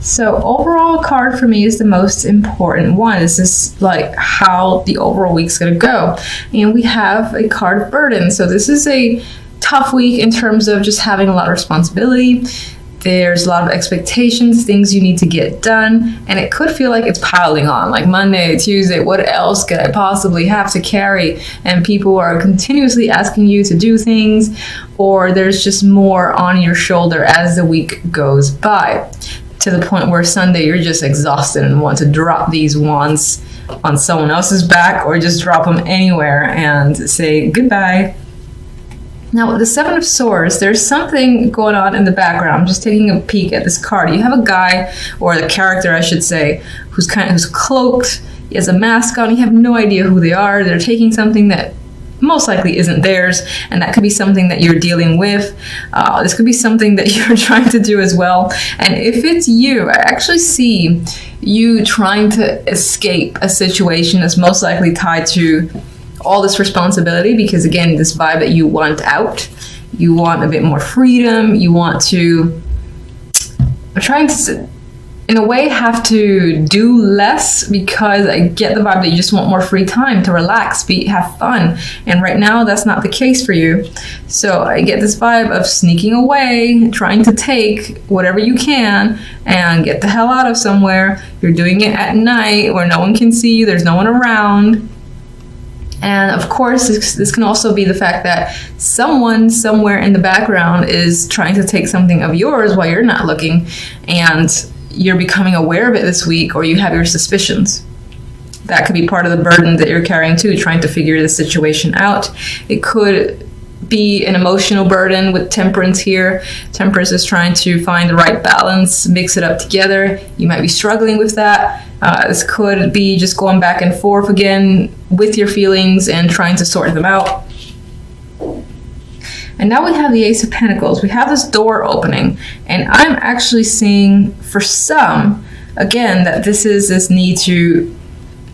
So overall card for me is the most important one. This is like how the overall week's gonna go. And we have a card of burden. So this is a tough week in terms of just having a lot of responsibility. There's a lot of expectations, things you need to get done, and it could feel like it's piling on, like Monday, Tuesday, what else could I possibly have to carry? And people are continuously asking you to do things, or there's just more on your shoulder as the week goes by, to the point where Sunday you're just exhausted and want to drop these wands on someone else's back or just drop them anywhere and say goodbye. Now, with the Seven of Swords, there's something going on in the background. I'm just taking a peek at this card. You have a guy, or the character, I should say, who's cloaked. He has a mask on. You have no idea who they are. They're taking something that most likely isn't theirs, and that could be something that you're dealing with. This could be something that you're trying to do as well. And if it's you, I actually see you trying to escape a situation that's most likely tied to all this responsibility, because again, this vibe that you want out, you want a bit more freedom, you want to, trying to, in a way, have to do less, because I get the vibe that you just want more free time to relax, have fun, and right now that's not the case for you. So I get this vibe of sneaking away, trying to take whatever you can and get the hell out of somewhere. You're doing it at night where no one can see you, there's no one around. And of course, this can also be the fact that someone somewhere in the background is trying to take something of yours while you're not looking, and you're becoming aware of it this week, or you have your suspicions. That could be part of the burden that you're carrying too, trying to figure the situation out. It could be an emotional burden with Temperance here. Temperance is trying to find the right balance, mix it up together. You might be struggling with that. This could be just going back and forth again with your feelings and trying to sort them out. And now we have the Ace of Pentacles. We have this door opening, and I'm actually seeing for some, again, that this is this need to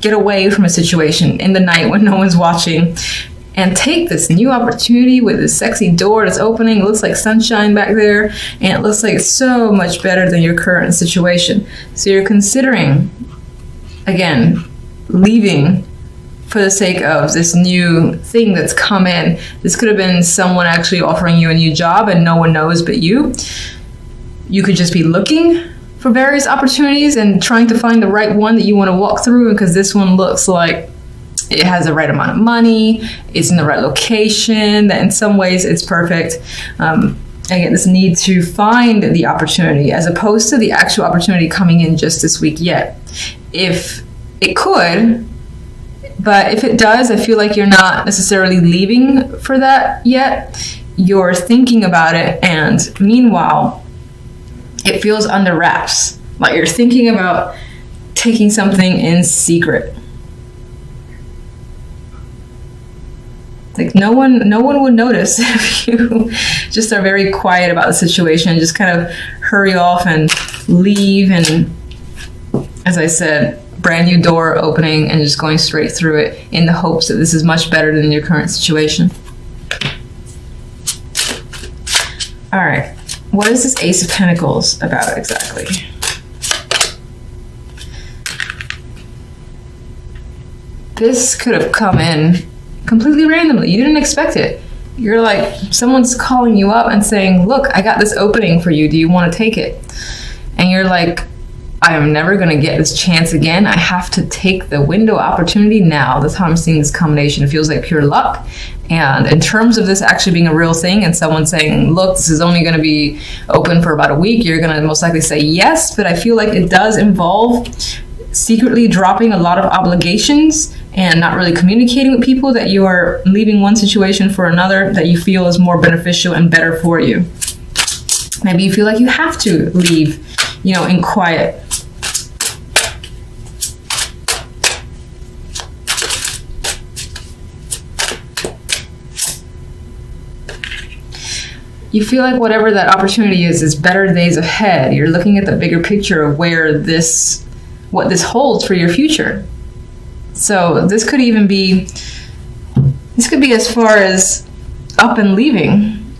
get away from a situation in the night when no one's watching and take this new opportunity with this sexy door that's opening. It looks like sunshine back there, and it looks like it's so much better than your current situation. So you're considering, again, leaving for the sake of this new thing that's come in. This could have been someone actually offering you a new job and no one knows but you. You could just be looking for various opportunities and trying to find the right one that you want to walk through, because this one looks like it has the right amount of money, it's in the right location, that in some ways it's perfect. Again, this need to find the opportunity as opposed to the actual opportunity coming in just this week yet. If it could, but if it does, I feel like you're not necessarily leaving for that yet. You're thinking about it, and meanwhile, it feels under wraps. Like you're thinking about taking something in secret. Like no one would notice if you just are very quiet about the situation and just kind of hurry off and leave, and as I said, brand new door opening and just going straight through it in the hopes that this is much better than your current situation. All right, what is this Ace of Pentacles about exactly? This could have come in completely randomly. You didn't expect it. You're like, someone's calling you up and saying, look, I got this opening for you. Do you want to take it? And you're like, I am never going to get this chance again. I have to take the window opportunity now. That's how I'm seeing this combination. It feels like pure luck. And in terms of this actually being a real thing and someone saying, look, this is only going to be open for about a week, you're going to most likely say yes. But I feel like it does involve secretly dropping a lot of obligations and not really communicating with people, that you are leaving one situation for another that you feel is more beneficial and better for you. Maybe you feel like you have to leave, in quiet. You feel like whatever that opportunity is better days ahead. You're looking at the bigger picture of what this holds for your future. So this could be as far as up and leaving,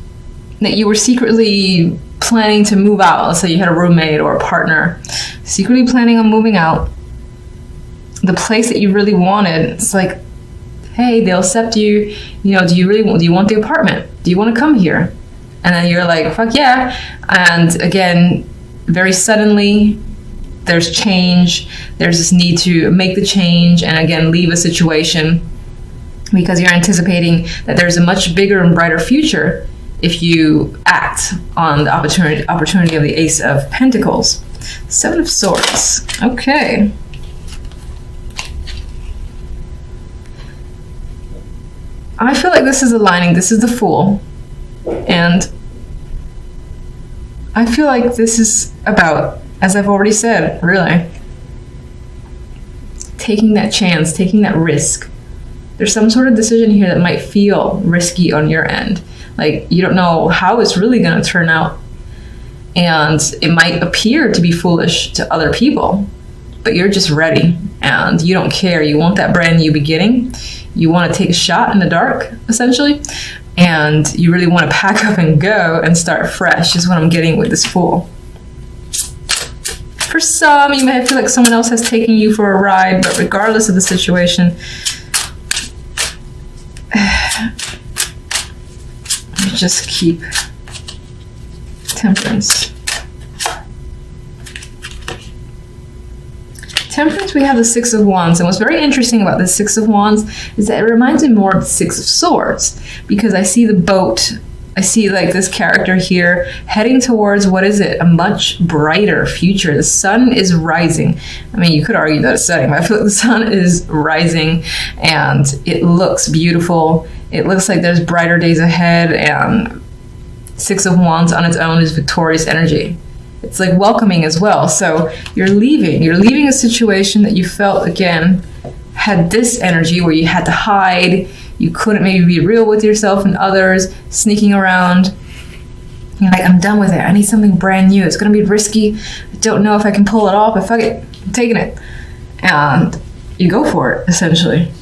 that you were secretly planning to move out. Let's say you had a roommate or a partner, secretly planning on moving out. The place that you really wanted, it's like, hey, they'll accept you. You know, do you want the apartment? Do you want to come here? And then you're like, fuck yeah. And again, very suddenly, there's change. There's this need to make the change and again, leave a situation because you're anticipating that there's a much bigger and brighter future if you act on the opportunity of the Ace of Pentacles. Seven of Swords. Okay. I feel like this is aligning. This is the Fool. And I feel like this is about, as I've already said, really, taking that chance, taking that risk. There's some sort of decision here that might feel risky on your end. Like, you don't know how it's really going to turn out. And it might appear to be foolish to other people, but you're just ready and you don't care. You want that brand new beginning. You want to take a shot in the dark, essentially. And you really want to pack up and go and start fresh is what I'm getting with this Fool. For some, you may feel like someone else has taken you for a ride, but regardless of the situation, you just keep Temperance. Temperance, we have the Six of Wands, and what's very interesting about the Six of Wands is that it reminds me more of the Six of Swords, because I see the boat, I see like this character here heading towards, what is it, a much brighter future. The sun is rising. I mean, you could argue that it's setting, but I feel like the sun is rising and it looks beautiful. It looks like there's brighter days ahead, and Six of Wands on its own is victorious energy. It's like welcoming as well. So you're leaving a situation that you felt, again, had this energy where you had to hide, you couldn't maybe be real with yourself and others, sneaking around. You're like, I'm done with it. I need something brand new. It's going to be risky. I don't know if I can pull it off, but fuck it, I'm taking it. And you go for it, essentially.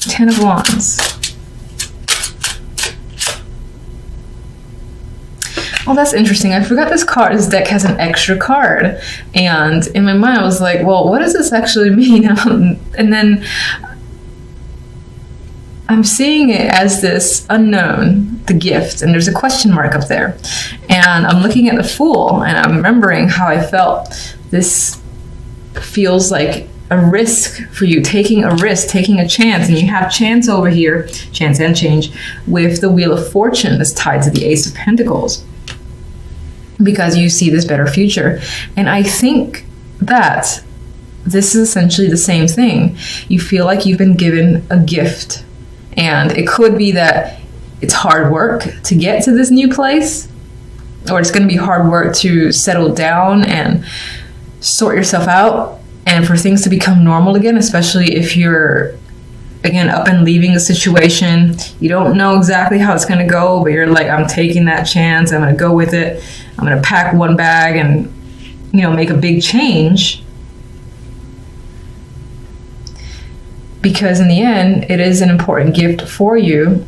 Ten of Wands. Oh, that's interesting. I forgot this card. This deck has an extra card. And in my mind, I was like, well, what does this actually mean? And then I'm seeing it as this unknown, the gift, and there's a question mark up there. And I'm looking at the Fool, and I'm remembering how I felt. This feels like a risk for you, taking a risk, taking a chance. And you have chance over here, chance and change, with the Wheel of Fortune that's tied to the Ace of Pentacles, because you see this better future. And I think that this is essentially the same thing. You feel like you've been given a gift, and it could be that it's hard work to get to this new place, or it's going to be hard work to settle down and sort yourself out, and for things to become normal again, especially if you're, again, up and leaving a situation. You don't know exactly how it's going to go, but you're like, I'm taking that chance. I'm going to go with it. I'm going to pack one bag and, make a big change. Because in the end, it is an important gift for you.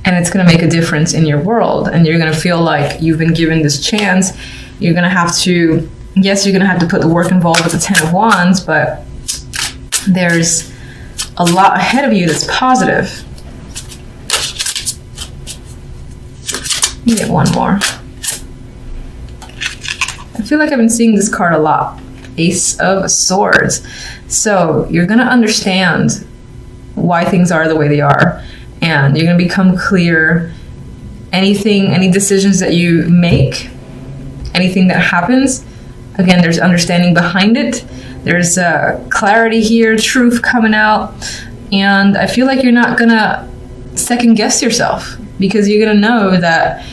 And it's going to make a difference in your world. And you're going to feel like you've been given this chance. You're going to have to, yes, you're going to have to put the work involved with the Ten of Wands, but there's a lot ahead of you that's positive. Let me get one more. I feel like I've been seeing this card a lot. Ace of Swords. So you're going to understand why things are the way they are. And you're going to become clear. Any decisions that you make, anything that happens, again, there's understanding behind it. There's clarity here, truth coming out. And I feel like you're not going to second guess yourself, because you're going to know that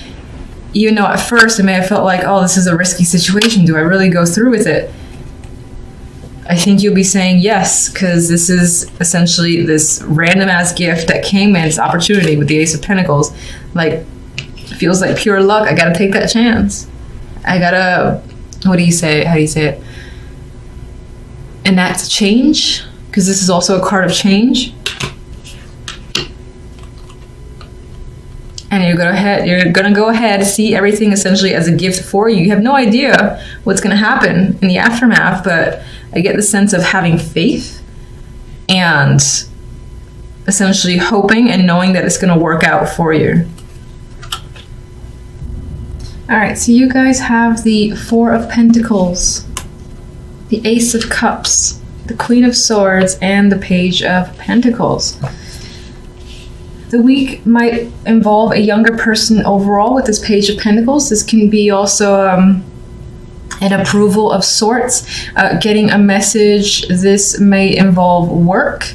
even though at first it may have felt like, oh, this is a risky situation, do I really go through with it? I think you'll be saying yes, because this is essentially this random ass gift that came in, this opportunity with the Ace of Pentacles. Like, feels like pure luck. I got to take that chance. I got to, what do you say? How do you say it? Enact change, because this is also a card of change. And you're gonna go ahead, see everything essentially as a gift for you. You have no idea what's gonna happen in the aftermath, but I get the sense of having faith and essentially hoping and knowing that it's gonna work out for you. All right, so you guys have the Four of Pentacles, the Ace of Cups, the Queen of Swords, and the Page of Pentacles. The week might involve a younger person overall with this Page of Pentacles. This can be also an approval of sorts, getting a message. This may involve work,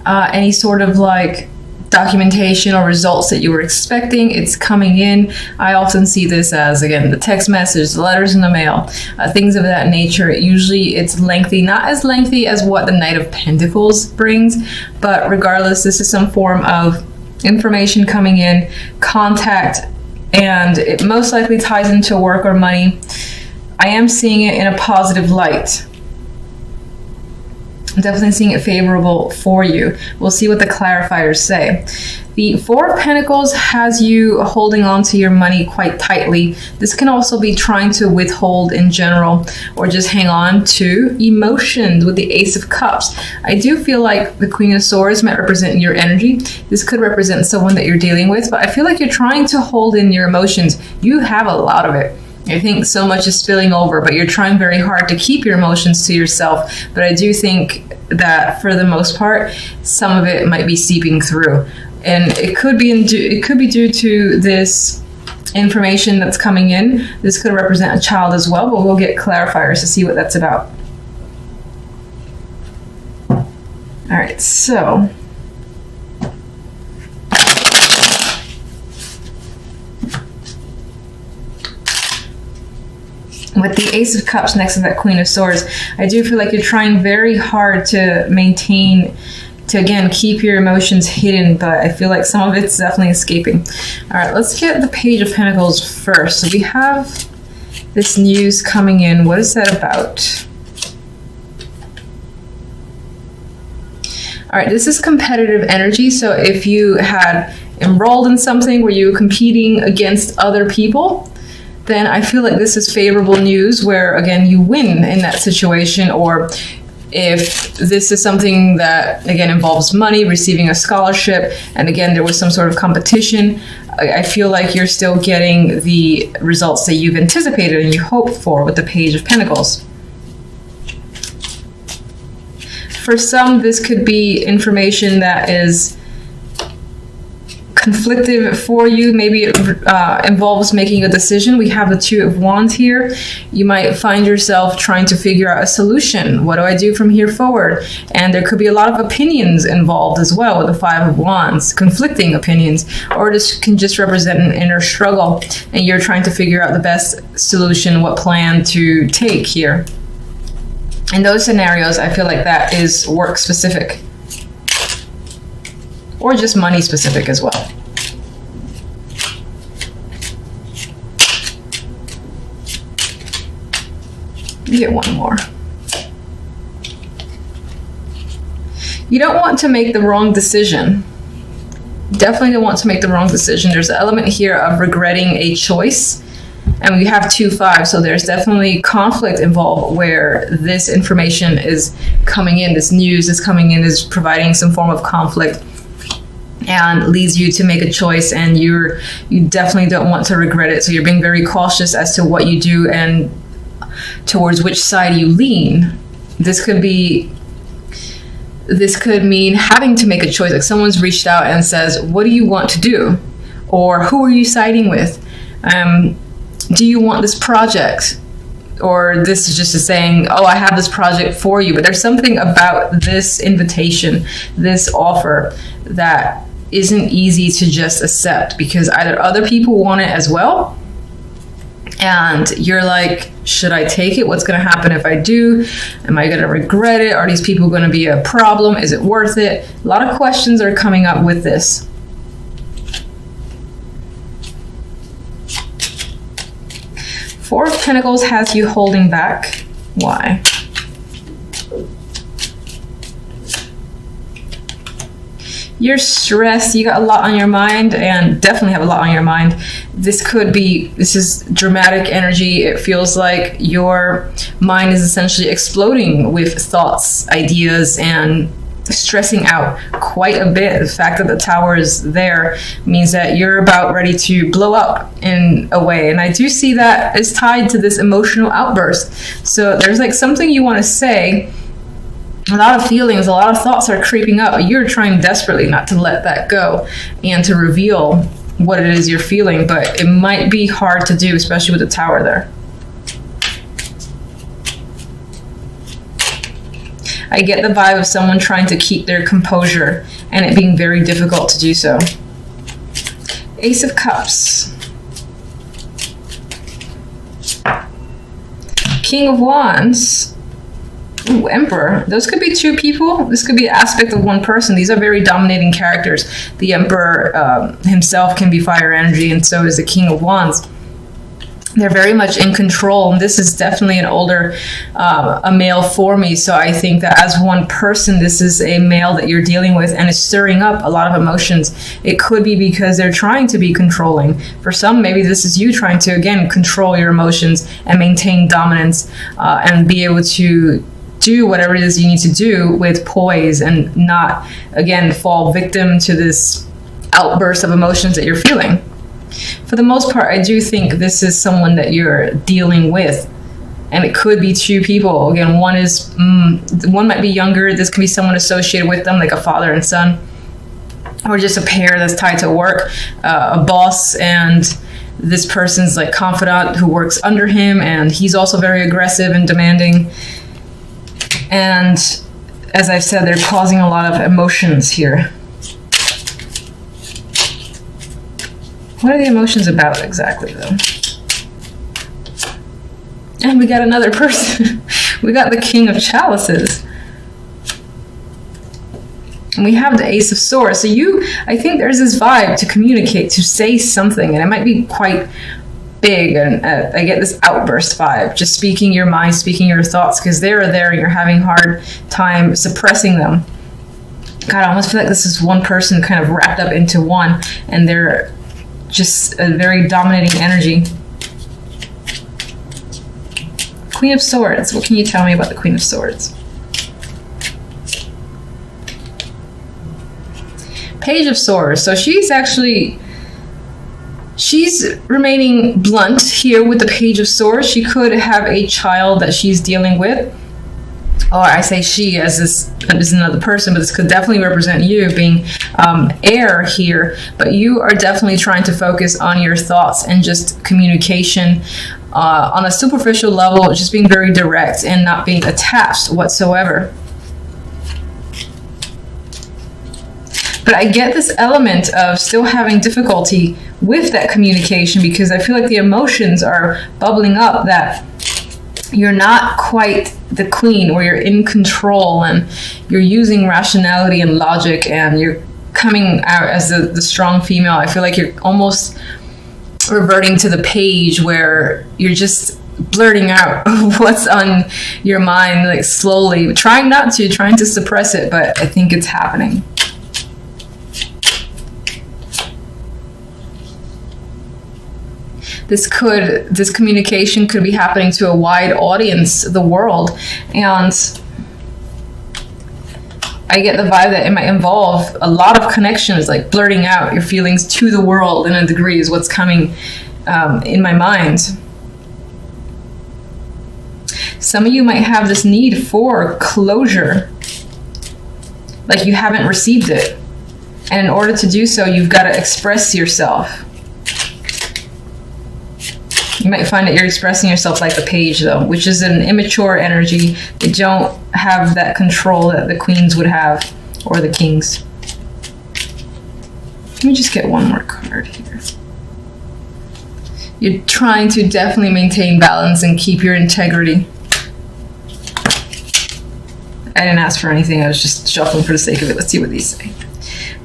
any sort of like documentation or results that you were expecting. It's coming in. I often see this as, again, the text message, the letters in the mail, things of that nature. Usually it's lengthy, not as lengthy as what the Knight of Pentacles brings, but regardless, this is some form of information coming in, contact, and it most likely ties into work or money. I am seeing it in a positive light. I'm definitely seeing it favorable for you. We'll see what the clarifiers say. The Four of Pentacles has you holding on to your money quite tightly. This can also be trying to withhold in general or just hang on to emotions with the Ace of Cups. I do feel like the Queen of Swords might represent your energy. This could represent someone that you're dealing with, but I feel like you're trying to hold in your emotions. You have a lot of it. I think so much is spilling over, but you're trying very hard to keep your emotions to yourself. But I do think that for the most part, some of it might be seeping through. And it could be due to this information that's coming in. This could represent a child as well, but we'll get clarifiers to see what that's about. All right, so with the Ace of Cups next to that Queen of Swords, I do feel like you're trying very hard to maintain, to again, keep your emotions hidden, but I feel like some of it's definitely escaping. All right, let's get the Page of Pentacles first. So we have this news coming in. What is that about? All right, this is competitive energy. So if you had enrolled in something where you were competing against other people, then I feel like this is favorable news where, again, you win in that situation. Or if this is something that, again, involves money, receiving a scholarship, and again, there was some sort of competition, I feel like you're still getting the results that you've anticipated and you hoped for with the Page of Pentacles. For some, this could be information that is conflictive for you. Maybe it involves making a decision. We have the Two of Wands here. You might find yourself trying to figure out a solution. What do I do from here forward? And there could be a lot of opinions involved as well with the Five of Wands, conflicting opinions, or this can just represent an inner struggle and you're trying to figure out the best solution, what plan to take here. In those scenarios, I feel like that is work specific or just money specific as well. Get one more. You don't want to make the wrong decision. Definitely don't want to make the wrong decision. There's an element here of regretting a choice. And we have 2-5, so there's definitely conflict involved where this information is coming in, this news is coming in, is providing some form of conflict and leads you to make a choice, and you definitely don't want to regret it. So you're being very cautious as to what you do and towards which side you lean. This could mean having to make a choice. Like someone's reached out and says, what do you want to do? Or who are you siding with? Do you want this project? Or this is just a saying, oh, I have this project for you. But there's something about this invitation, this offer, that isn't easy to just accept, because either other people want it as well, and you're like, should I take it? What's going to happen if I do? Am I going to regret it? Are these people going to be a problem? Is it worth it? A lot of questions are coming up with this. Four of Pentacles has you holding back. Why? you're stressed, you got a lot on your mind, and definitely have a lot on your mind. This is dramatic energy. It feels like your mind is essentially exploding with thoughts, ideas, and stressing out quite a bit. The fact that the Tower is there means that you're about ready to blow up in a way. And I do see that is tied to this emotional outburst. So there's like something you want to say. A lot of feelings, a lot of thoughts are creeping up. You're trying desperately not to let that go and to reveal what it is you're feeling, but it might be hard to do, especially with the Tower there. I get the vibe of someone trying to keep their composure and it being very difficult to do so. Ace of Cups. King of Wands. Ooh, Emperor. Those could be two people. This could be an aspect of one person. These are very dominating characters. The Emperor himself can be fire energy, and so is the King of Wands. They're very much in control, and this is definitely an older, a male for me. So I think that as one person, this is a male that you're dealing with, and is stirring up a lot of emotions. It could be because they're trying to be controlling. For some, maybe this is you trying to, again, control your emotions and maintain dominance, and be able to do whatever it is you need to do with poise and not, again, fall victim to this outburst of emotions that you're feeling. For the most part, I do think this is someone that you're dealing with, and it could be two people. Again, one might be younger. This can be someone associated with them, like a father and son, or just a pair that's tied to work, a boss and this person's like confidant who works under him, and he's also very aggressive and demanding. And as I've said, they're causing a lot of emotions here. What are the emotions about exactly, though? And we got another person. We got the King of Chalices. And we have the Ace of Swords. So I think there's this vibe to communicate, to say something, and it might be quite big. And I get this outburst vibe, just speaking your mind, speaking your thoughts, because they're there and you're having a hard time suppressing them. God, I almost feel like this is one person kind of wrapped up into one, and they're just a very dominating energy. Queen of Swords. What can you tell me about the Queen of Swords? Page of Swords. So she's remaining blunt here with the Page of Swords. She could have a child that she's dealing with. Or I say she as this is another person, but this could definitely represent you being air here. But you are definitely trying to focus on your thoughts and just communication on a superficial level, just being very direct and not being attached whatsoever. But I get this element of still having difficulty with that communication, because I feel like the emotions are bubbling up that you're not quite the queen, or you're in control and you're using rationality and logic, and you're coming out as the strong female. I feel like you're almost reverting to the page where you're just blurting out what's on your mind, like slowly, trying to suppress it, but I think it's happening. This communication could be happening to a wide audience, the world, and I get the vibe that it might involve a lot of connections, like blurting out your feelings to the world in a degree is what's coming in my mind. Some of you might have this need for closure, like you haven't received it, and in order to do so, you've got to express yourself. You might find that you're expressing yourself like the Page, though, which is an immature energy. They don't have that control that the queens would have, or the kings. Let me just get one more card here. You're trying to definitely maintain balance and keep your integrity. I didn't ask for anything. I was just shuffling for the sake of it. Let's see what these say.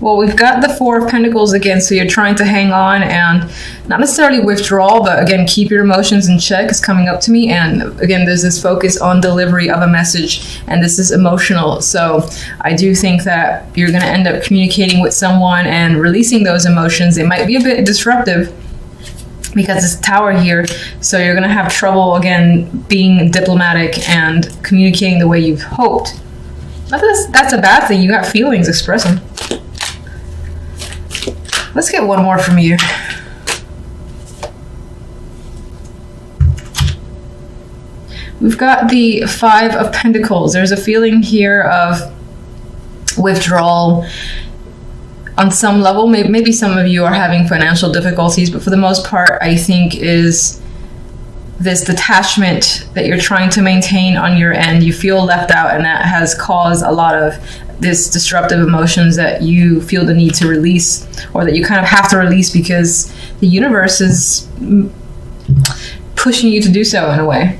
Well, we've got the Four of Pentacles again, so you're trying to hang on and not necessarily withdraw, but again, keep your emotions in check is coming up to me. And again, there's this focus on delivery of a message, and this is emotional. So I do think that you're going to end up communicating with someone and releasing those emotions. It might be a bit disruptive because it's Tower here, so you're going to have trouble, again, being diplomatic and communicating the way you've hoped. That's a bad thing. You got feelings, express them. Let's get one more from you. We've got the Five of Pentacles. There's a feeling here of withdrawal on some level. Maybe some of you are having financial difficulties, but for the most part, I think is this detachment that you're trying to maintain on your end. You feel left out, and that has caused a lot of this disruptive emotions that you feel the need to release, or that you kind of have to release because the universe is pushing you to do so in a way.